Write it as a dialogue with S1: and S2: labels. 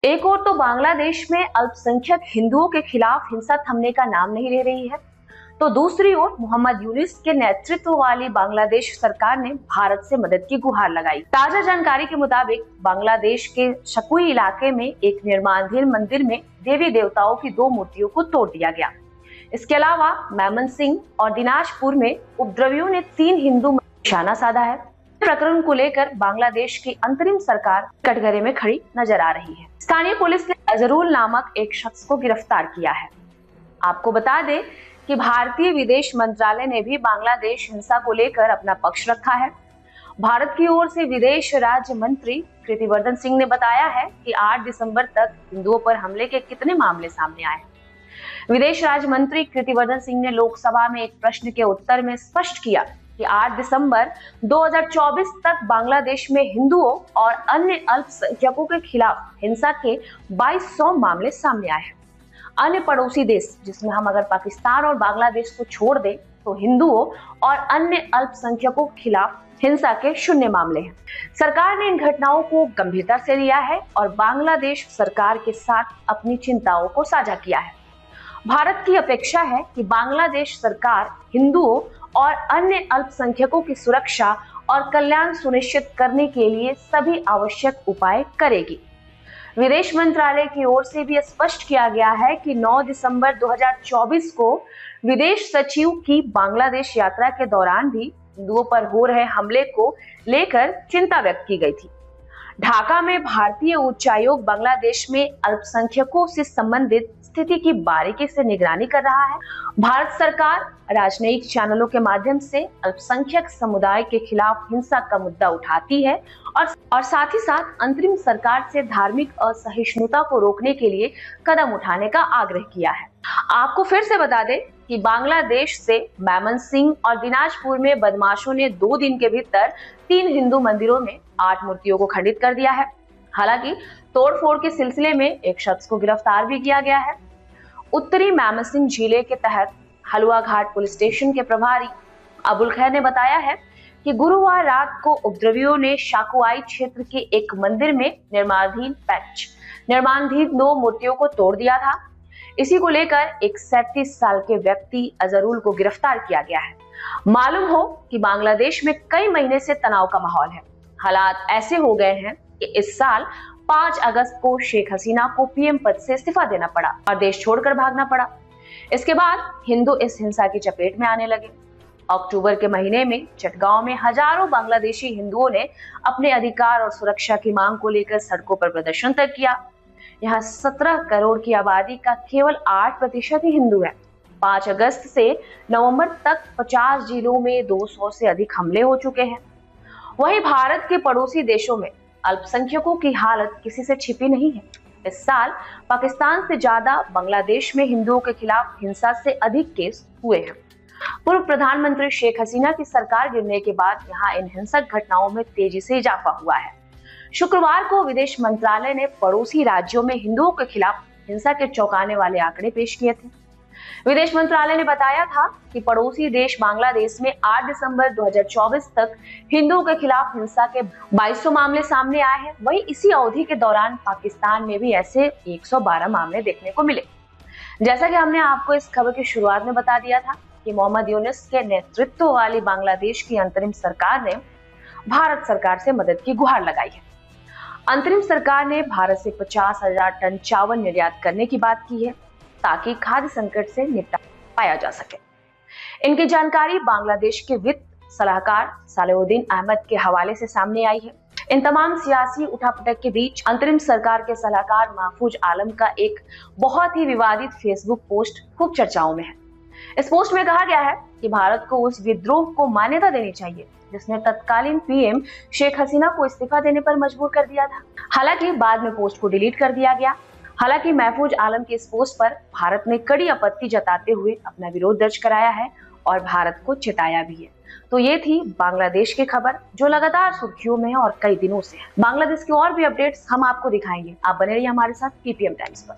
S1: एक और तो बांग्लादेश में अल्पसंख्यक हिंदुओं के खिलाफ हिंसा थमने का नाम नहीं ले रही है, तो दूसरी ओर मोहम्मद यूनुस के नेतृत्व वाली बांग्लादेश सरकार ने भारत से मदद की गुहार लगाई। ताजा जानकारी के मुताबिक बांग्लादेश के शकुई इलाके में एक निर्माणाधीन मंदिर में देवी देवताओं की 2 मूर्तियों को तोड़ दिया गया। इसके अलावा मैमनसिंह और दिनाजपुर में उपद्रवियों ने 3 हिंदू निशाना साधा है। प्रकरण को लेकर बांग्लादेश की अंतरिम सरकार कटघरे में खड़ी नजर आ रही है। स्थानीय पुलिस ने अजरुल नामक एक शख्स को गिरफ्तार किया है। आपको बता दें कि भारतीय विदेश मंत्रालय ने भी बांग्लादेश हिंसा को लेकर अपना पक्ष रखा है। भारत की ओर से विदेश राज्य मंत्री कीर्तिवर्धन सिंह ने बताया है कि 8 दिसंबर तक हिंदुओं पर हमले के कितने मामले सामने आए। विदेश राज्य मंत्री कीर्तिवर्धन सिंह ने लोकसभा में एक प्रश्न के उत्तर में स्पष्ट किया कि 8 दिसंबर 2024 तक बांग्लादेश में हिंदुओं और अन्य अल्पसंख्यकों के खिलाफ हिंसा के 2200 मामले सामने आए हैं। अन्य पड़ोसी देश, जिसमें हम अगर पाकिस्तान और बांग्लादेश को छोड़ दें, तो हिंदुओं और अन्य अल्पसंख्यकों के खिलाफ हिंसा के 0 मामले हैं। सरकार ने इन घटनाओं को गंभीरता से लिया है और बांग्लादेश सरकार के साथ अपनी चिंताओं को साझा किया है। भारत की अपेक्षा है कि बांग्लादेश सरकार हिंदुओं और अन्य अल्पसंख्यकों की सुरक्षा और कल्याण सुनिश्चित करने के लिए सभी आवश्यक उपाय करेगी। विदेश मंत्रालय की ओर से भी स्पष्ट किया गया है कि 9 दिसंबर 2024 को विदेश सचिव की बांग्लादेश यात्रा के दौरान भी हिंदुओं पर हो रहे हमले को लेकर चिंता व्यक्त की गई थी। ढाका में भारतीय उच्चायोग बांग्लादेश में अल्पसंख्यकों से संबंधित स्थिति की बारीकी से निगरानी कर रहा है। भारत सरकार राजनयिक चैनलों के माध्यम से अल्पसंख्यक समुदाय के खिलाफ हिंसा का मुद्दा उठाती है और साथ ही साथ अंतरिम सरकार से धार्मिक असहिष्णुता को रोकने के लिए कदम उठाने का आग्रह किया है। आपको फिर से बता दें कि बांग्लादेश से मैमनसिंह और दिनाजपुर में बदमाशों ने 2 दिन के भीतर 3 हिंदू मंदिरों में 8 मूर्तियों को खंडित कर दिया है। हालांकि तोड़फोड़ के सिलसिले में एक शख्स को गिरफ्तार भी किया गया है। उत्तरी मैमनसिंह जिले के तहत हलुआ घाट पुलिस स्टेशन के प्रभारी अबुल खैर ने बताया है कि गुरुवार रात को उपद्रवियों ने शाकुआई क्षेत्र के एक मंदिर में निर्माणाधीन 2 मूर्तियों को तोड़ दिया था। इसी को लेकर एक 37 साल के व्यक्ति अजरुल को गिरफ्तार किया गया है। मालूम हो कि बांग्लादेश में कई महीने से तनाव का माहौल है। हालात ऐसे हो गए हैं कि इस साल 5 अगस्त को शेख हसीना को पीएम पद से इस्तीफा देना पड़ा और देश छोड़कर भागना पड़ा। इसके बाद हिंदू इस हिंसा की चपेट में आने लगे। अक्टूबर के महीने में चटगांव में हजारों बांग्लादेशी हिंदुओं ने अपने अधिकार और सुरक्षा की मांग को लेकर सड़कों पर प्रदर्शन तक किया। यहाँ 17 करोड़ की आबादी का केवल 8% ही हिंदू है। 5 अगस्त से नवंबर तक 50 जिलों में 200 से अधिक हमले हो चुके हैं। वहीं भारत के पड़ोसी देशों में अल्पसंख्यकों की हालत किसी से छिपी नहीं है। इस साल पाकिस्तान से ज्यादा बांग्लादेश में हिंदुओं के खिलाफ हिंसा से अधिक केस हुए हैं। पूर्व प्रधानमंत्री शेख हसीना की सरकार गिरने के बाद यहाँ इन हिंसक घटनाओं में तेजी से इजाफा हुआ है। शुक्रवार को विदेश मंत्रालय ने पड़ोसी राज्यों में हिंदुओं के खिलाफ हिंसा के चौंकाने वाले आंकड़े पेश किए थे। विदेश मंत्रालय ने बताया था कि पड़ोसी देश बांग्लादेश में 8 दिसंबर 2024 तक हिंदुओं के खिलाफ हिंसा के 2200 मामले सामने आए हैं। वहीं इसी अवधि के दौरान पाकिस्तान में भी ऐसे 112 मामले देखने को मिले। जैसा कि हमने आपको इस खबर की शुरुआत में बता दिया था कि मोहम्मद यूनुस के नेतृत्व वाली बांग्लादेश की अंतरिम सरकार ने भारत सरकार से मदद की गुहार लगाई है। अंतरिम सरकार ने भारत से 50,000 टन चावल निर्यात करने की बात की है ताकि खाद्य संकट से निपटा पाया जा सके। इनकी जानकारी बांग्लादेश के वित्त सलाहकार सालेहुद्दीन अहमद के हवाले से सामने आई है। इन तमाम सियासी उठापटक के बीच अंतरिम सरकार के सलाहकार महफूज आलम का एक बहुत ही विवादित फेसबुक पोस्ट खूब चर्चाओं में है। इस पोस्ट में कहा गया है कि भारत को उस विद्रोह को मान्यता देनी चाहिए जिसने तत्कालीन पीएम शेख हसीना को इस्तीफा देने पर मजबूर कर दिया था। हालांकि बाद में पोस्ट को डिलीट कर दिया गया। हालांकि महफूज आलम के इस पोस्ट पर भारत ने कड़ी आपत्ति जताते हुए अपना विरोध दर्ज कराया है और भारत को चिताया भी है। तो ये थी बांग्लादेश की खबर जो लगातार सुर्खियों में है और कई दिनों से है। बांग्लादेश के और भी अपडेट्स हम आपको दिखाएंगे। आप बने रहिए हमारे साथ पीपीएम टाइम्स पर।